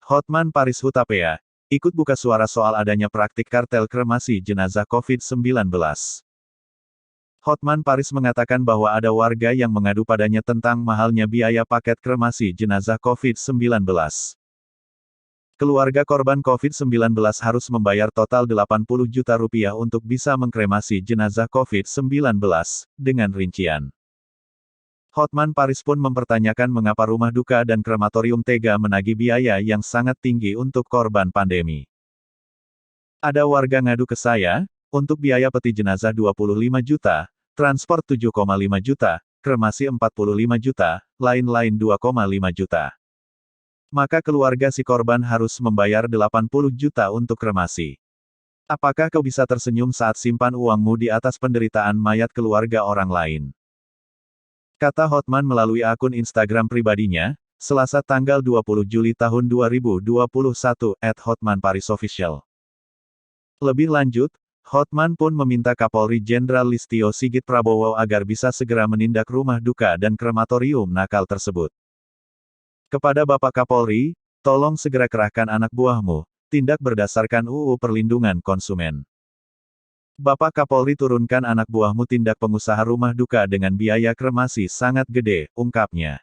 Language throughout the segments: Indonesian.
Hotman Paris Hutapea, ikut buka suara soal adanya praktik kartel kremasi jenazah COVID-19. Hotman Paris mengatakan bahwa ada warga yang mengadu padanya tentang mahalnya biaya paket kremasi jenazah COVID-19. Keluarga korban COVID-19 harus membayar total 80 juta rupiah untuk bisa mengkremasi jenazah COVID-19, dengan rincian. Hotman Paris pun mempertanyakan mengapa rumah duka dan krematorium tega menagih biaya yang sangat tinggi untuk korban pandemi. Ada warga ngadu ke saya, untuk biaya peti jenazah 25 juta, transport 7,5 juta, kremasi 45 juta, lain-lain 2,5 juta. Maka keluarga si korban harus membayar 80 juta untuk kremasi. Apakah kau bisa tersenyum saat simpan uangmu di atas penderitaan mayat keluarga orang lain? Kata Hotman melalui akun Instagram pribadinya, Selasa tanggal 20 Juli tahun 2021, @HotmanParisOfficial. Lebih lanjut, Hotman pun meminta Kapolri Jenderal Listio Sigit Prabowo agar bisa segera menindak rumah duka dan krematorium nakal tersebut. Kepada Bapak Kapolri, tolong segera kerahkan anak buahmu, tindak berdasarkan UU Perlindungan Konsumen. Bapak Kapolri turunkan anak buahmu tindak pengusaha rumah duka dengan biaya kremasi sangat gede, ungkapnya.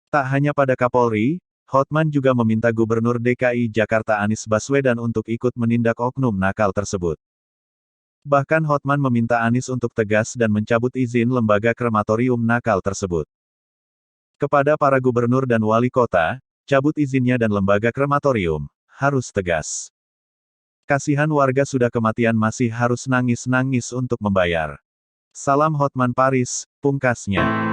Tak hanya pada Kapolri, Hotman juga meminta Gubernur DKI Jakarta Anies Baswedan untuk ikut menindak oknum nakal tersebut. Bahkan Hotman meminta Anies untuk tegas dan mencabut izin lembaga krematorium nakal tersebut. Kepada para gubernur dan wali kota, cabut izinnya dan lembaga krematorium, harus tegas. Kasihan warga sudah kematian masih harus nangis-nangis untuk membayar. Salam Hotman Paris, pungkasnya.